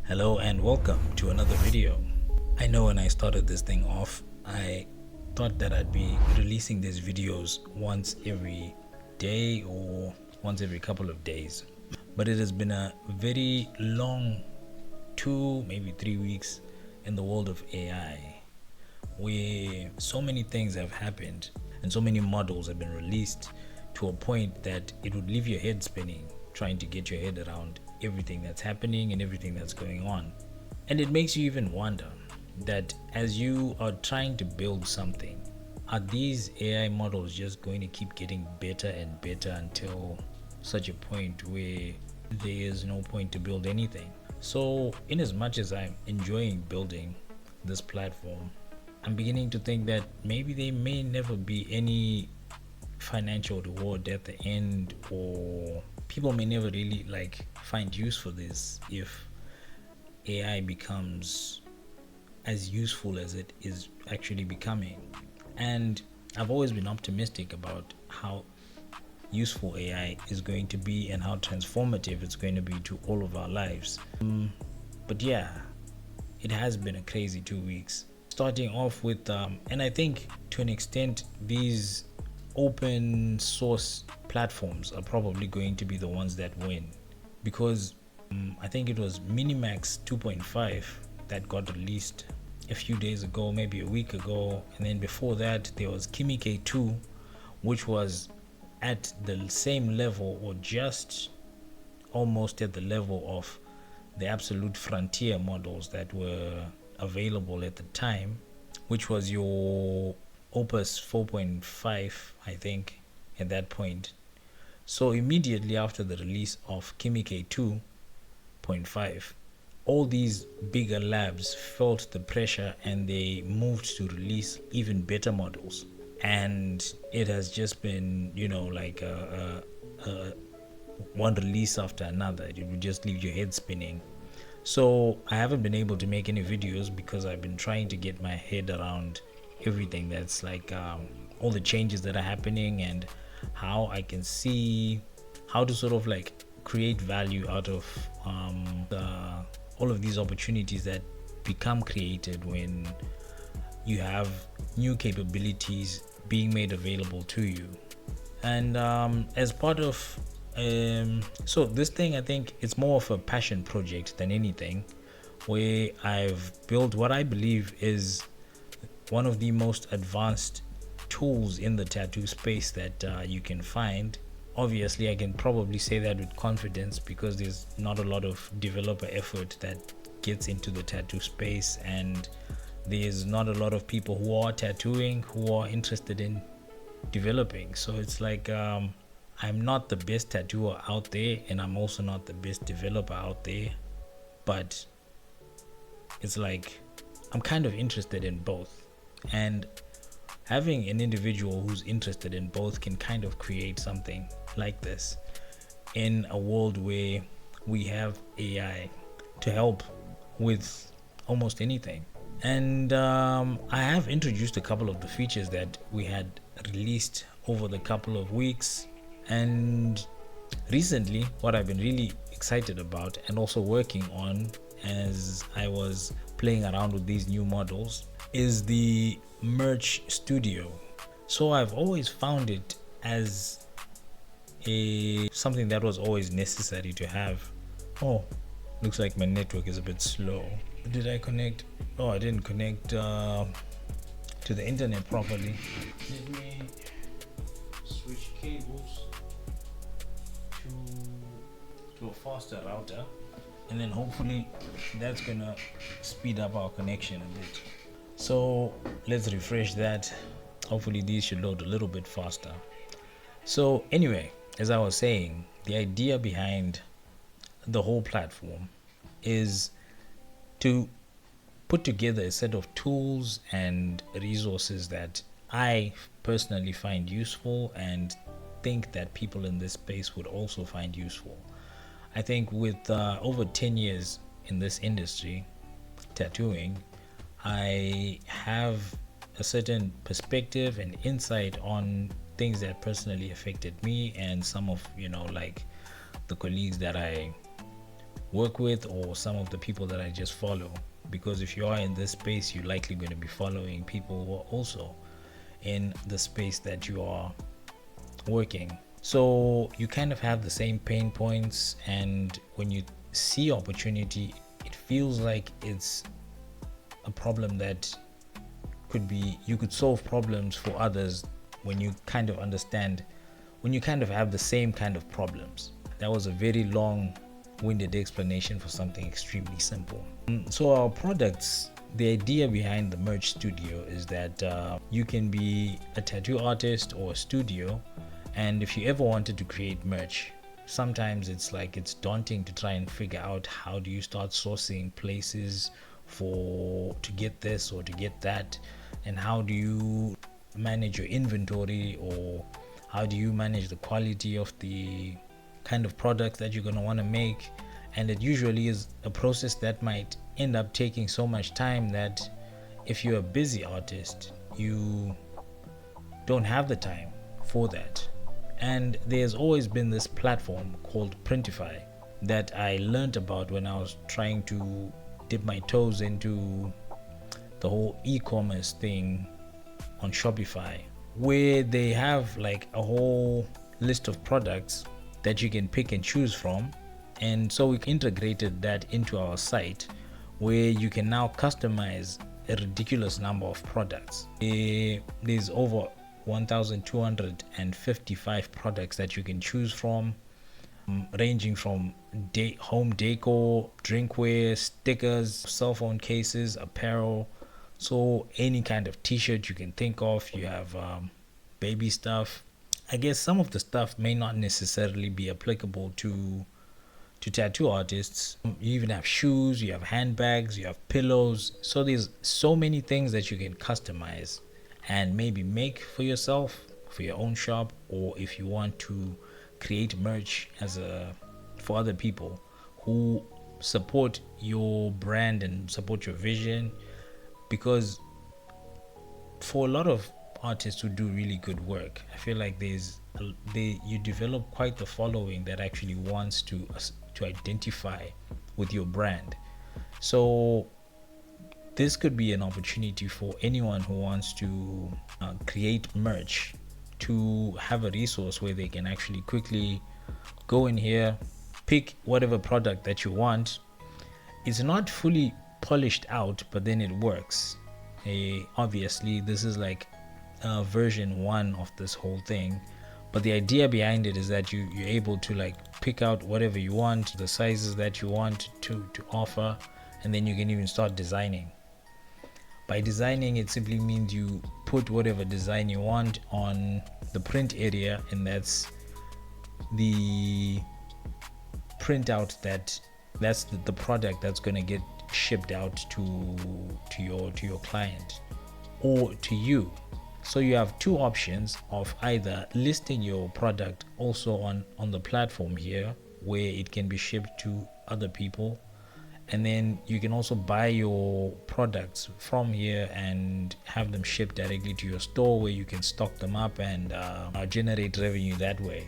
Hello and welcome to another video. I know when I started this thing off, I thought that I'd be releasing these videos once every day or once every couple of days. But it has been a very long 2, maybe 3 weeks in the world of AI, where so many things have happened and so many models have been released to a point that it would leave your head spinning trying to get your head around everything that's happening and everything that's going on. And it makes you even wonder that as you are trying to build something, are these AI models just going to keep getting better and better until such a point where there is no point to build anything? So, in as much as I'm enjoying building this platform, I'm beginning to think that maybe there may never be any financial reward at the end, or people may never really find use for this if AI becomes as useful as it is actually becoming. And I've always been optimistic about how useful AI is going to be and how transformative it's going to be to all of our lives. But yeah, it has been a crazy 2 weeks. Starting off with, and I think to an extent, these open source platforms are probably going to be the ones that win, because I think it was Minimax 2.5 that got released a few days ago, maybe a week ago, and then before that there was Kimike 2, which was at the same level or just almost at the level of the absolute frontier models that were available at the time, which was your Opus 4.5, I think, at that point. So immediately after the release of Kimike 2.5, all these bigger labs felt the pressure and they moved to release even better models. And it has just been, like one release after another. It would just leave your head spinning. So I haven't been able to make any videos because I've been trying to get my head around everything that's all the changes that are happening and how I can see how to sort of create value out of all of these opportunities that become created when you have new capabilities being made available to you. And as part of so this thing, I think it's more of a passion project than anything, where I've built what I believe is one of the most advanced tools in the tattoo space that you can find. Obviously, I can probably say that with confidence because there's not a lot of developer effort that gets into the tattoo space, and there's not a lot of people who are tattooing who are interested in developing. So it's I'm not the best tattooer out there, and I'm also not the best developer out there, but it's I'm kind of interested in both. And having an individual who's interested in both can kind of create something like this in a world where we have AI to help with almost anything. And I have introduced a couple of the features that we had released over the couple of weeks. And recently, what I've been really excited about and also working on as I was playing around with these new models is the merch studio. So I've always found it as something that was always necessary to have. Oh, looks like my network is a bit slow. Did I connect? Oh, I didn't connect to the internet properly. Let me switch cables to a faster router, and then hopefully that's gonna speed up our connection a bit. So let's refresh that. Hopefully these should load a little bit faster. So anyway, as I was saying, the idea behind the whole platform is to put together a set of tools and resources that I personally find useful and think that people in this space would also find useful. I think with over 10 years in this industry, tattooing, I have a certain perspective and insight on things that personally affected me and some of the colleagues that I work with or some of the people that I just follow. Because if you are in this space, you're likely going to be following people who are also in the space that you are working. So you kind of have the same pain points, and when you see opportunity, it feels like it's a problem that you could solve problems for others when you kind of understand, when you kind of have the same kind of problems. That was a very long-winded explanation for something extremely simple. So our products, the idea behind the merch studio is that you can be a tattoo artist or a studio, and if you ever wanted to create merch, sometimes it's daunting to try and figure out how do you start sourcing places to get this or to get that, and how do you manage your inventory, or how do you manage the quality of the kind of products that you're going to want to make. And it usually is a process that might end up taking so much time that if you're a busy artist, you don't have the time for that. And there's always been this platform called Printify that I learned about when I was trying to dip my toes into the whole e-commerce thing on Shopify, where they have like a whole list of products that you can pick and choose from. And so we integrated that into our site, where you can now customize a ridiculous number of products. There's over 1,255 products that you can choose from, ranging from home decor, drinkware, stickers, cell phone cases, apparel. So any kind of t-shirt you can think of. You have baby stuff. I guess some of the stuff may not necessarily be applicable to tattoo artists. You even have shoes, you have handbags, you have pillows. So there's so many things that you can customize and maybe make for yourself, for your own shop, or if you want to create merch for other people who support your brand and support your vision. Because for a lot of artists who do really good work, I feel like you develop quite the following that actually wants to identify with your brand. So this could be an opportunity for anyone who wants to create merch, to have a resource where they can actually quickly go in here, pick whatever product that you want. It's not fully polished out, but then it works. Obviously this is like version 1 of this whole thing, but the idea behind it is that you're able to like pick out whatever you want, the sizes that you want to offer, and then you can even start designing. By designing, it simply means you put whatever design you want on the print area, and that's the printout that's the product that's going to get shipped out to your client or to you. So you have two options of either listing your product also on the platform here, where it can be shipped to other people, and then you can also buy your products from here and have them shipped directly to your store, where you can stock them up and generate revenue that way.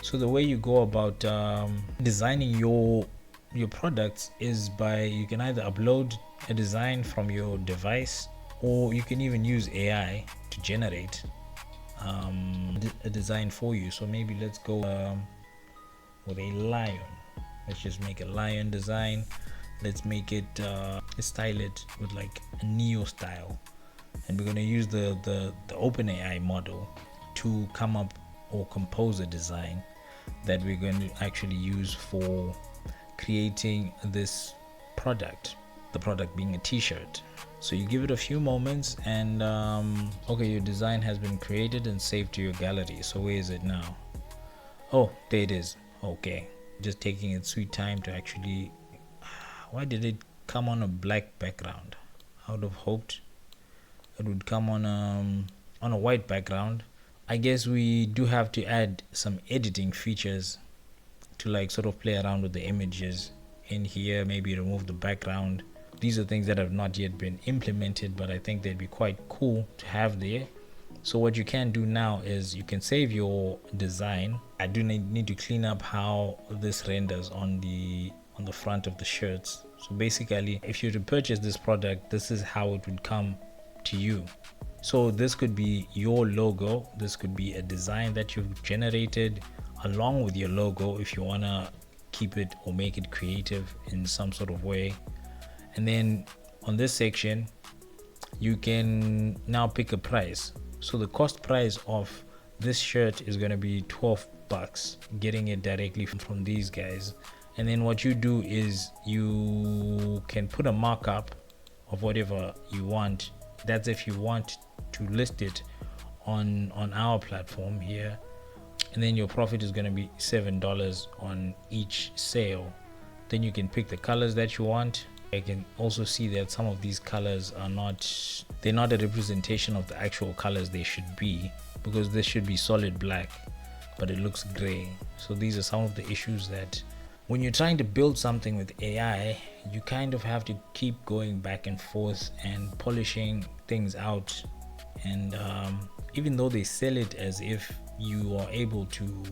So the way you go about designing your products is you can either upload a design from your device, or you can even use AI to generate a design for you. So maybe let's go with a lion. Let's just make a lion design. Let's make it style it with like a neo style, and we're going to use the OpenAI model to come up or compose a design that we're going to actually use for creating this product, the product being a t-shirt. So you give it a few moments, and okay, your design has been created and saved to your gallery. So where is it now? Oh, there it is. Okay, just taking its sweet time to actually. Why did it come on a black background? I would have hoped it would come on a white background. I guess we do have to add some editing features to like sort of play around with the images in here. Maybe remove the background. These are things that have not yet been implemented, but I think they'd be quite cool to have there. So what you can do now is you can save your design. I do need to clean up how this renders on the on the front of the shirts. So basically, if you were to purchase this product, this is how it would come to you. So this could be your logo, this could be a design that you've generated along with your logo if you want to keep it or make it creative in some sort of way. And then on this section you can now pick a price. So the cost price of this shirt is going to be $12, getting it directly from these guys. And then what you do is you can put a markup of whatever you want. That's if you want to list it on our platform here. And then your profit is going to be $7 on each sale. Then you can pick the colors that you want. I can also see that some of these colors are they're not a representation of the actual colors they should be, because this should be solid black but it looks gray. So these are some of the issues that when you're trying to build something with AI, you kind of have to keep going back and forth and polishing things out. And even though they sell it as if you are able to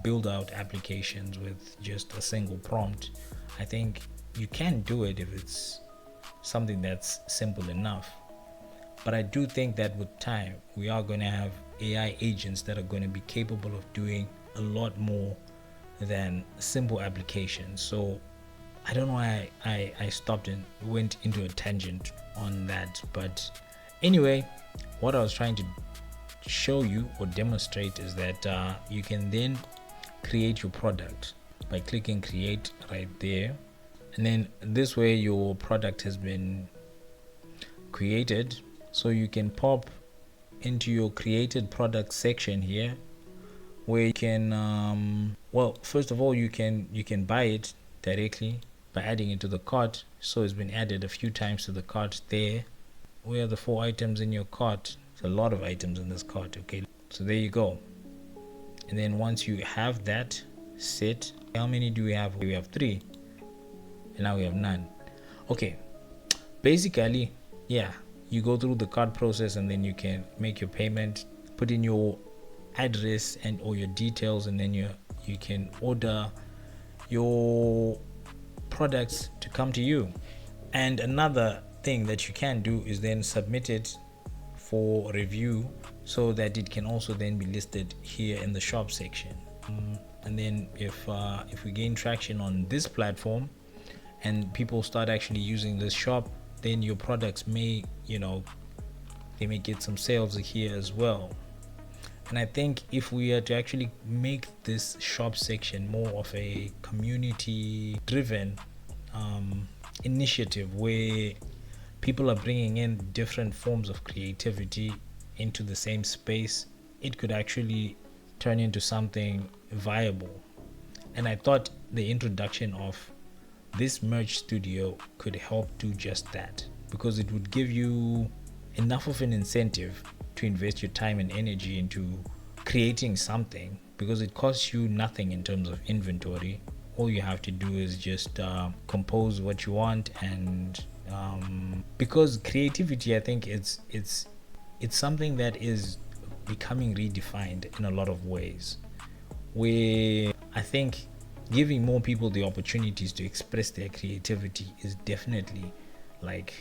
build out applications with just a single prompt, I think you can do it if it's something that's simple enough. But I do think that with time we are going to have AI agents that are going to be capable of doing a lot more than simple applications. So I don't know why I stopped and went into a tangent on that. But anyway, what I was trying to show you or demonstrate is that you can then create your product by clicking create right there. And then this way your product has been created. So you can pop into your created product section here, where you can well, first of all, you can buy it directly by adding it to the cart. So it's been added a few times to the cart there. Where are the 4 items in your cart? There's a lot of items in this cart. Okay, so there you go. And then once you have that set, how many do we have? We have 3, and now we have none. Okay, basically, yeah, you go through the cart process and then you can make your payment, put in your address and all your details, and then you can order your products to come to you. And another thing that you can do is then submit it for review, so that it can also then be listed here in the shop section. And then if we gain traction on this platform and people start actually using this shop, then your products may, they may get some sales here as well. And I think if we are to actually make this shop section more of a community driven initiative, where people are bringing in different forms of creativity into the same space, it could actually turn into something viable. And I thought the introduction of this merge studio could help do just that, because it would give you enough of an incentive to invest your time and energy into creating something, because it costs you nothing in terms of inventory. All you have to do is just compose what you want. And because creativity, I think it's something that is becoming redefined in a lot of ways, where I think giving more people the opportunities to express their creativity is definitely like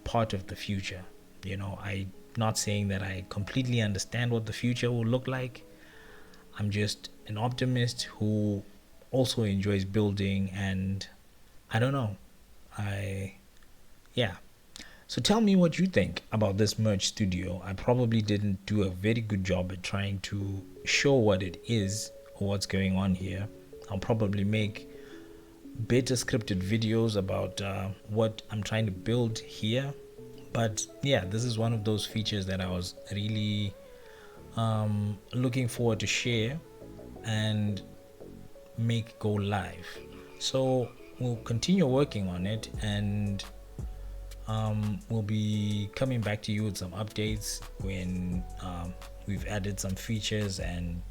part of the future. I'm not saying that I completely understand what the future will look like. I'm just an optimist who also enjoys building, and I don't know. So tell me what you think about this merge studio. I probably didn't do a very good job at trying to show what it is or what's going on here. I'll probably make better scripted videos about what I'm trying to build here. But yeah, this is one of those features that I was really looking forward to share and make go live. So we'll continue working on it, and we'll be coming back to you with some updates when we've added some features and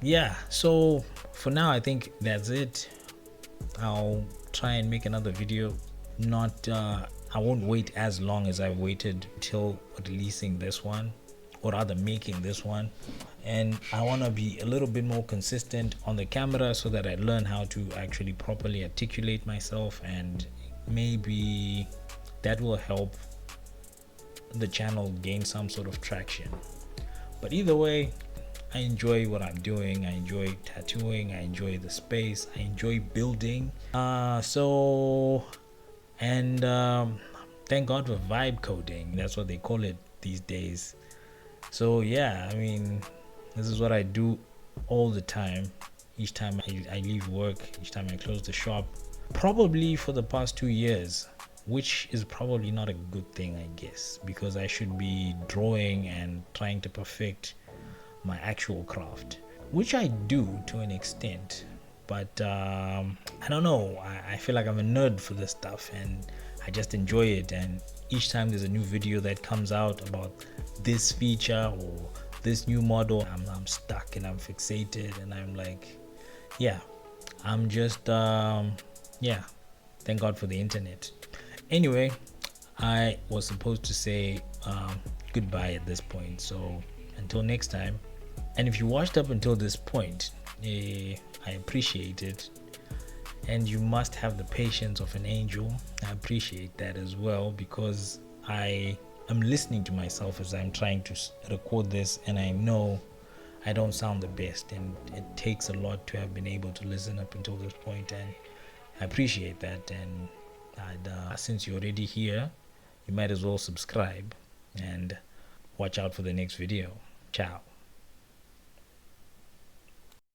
yeah. So for now, I think that's it. I'll try and make another video. I won't wait as long as I waited till releasing this one, or rather making this one, and I want to be a little bit more consistent on the camera so that I learn how to actually properly articulate myself, and maybe that will help the channel gain some sort of traction. But either way, I enjoy what I'm doing. I enjoy tattooing. I enjoy the space. I enjoy building. Thank God for vibe coding. That's what they call it these days. So yeah, I mean, this is what I do all the time. Each time I leave work, each time I close the shop, probably for the past 2 years, which is probably not a good thing, I guess, because I should be drawing and trying to perfect my actual craft, which I do to an extent. But I don't know, I feel like I'm a nerd for this stuff, and I just enjoy it. And each time there's a new video that comes out about this feature or this new model, I'm stuck and I'm fixated, and I'm like, yeah, I'm just yeah, thank God for the internet. Anyway, I was supposed to say goodbye at this point, so until next time. And if you watched up until this point, I appreciate it, and you must have the patience of an angel. I appreciate that as well, because I am listening to myself as I'm trying to record this, and I know I don't sound the best, and it takes a lot to have been able to listen up until this point, and I appreciate that. And since you're already here, you might as well subscribe and watch out for the next video. Ciao.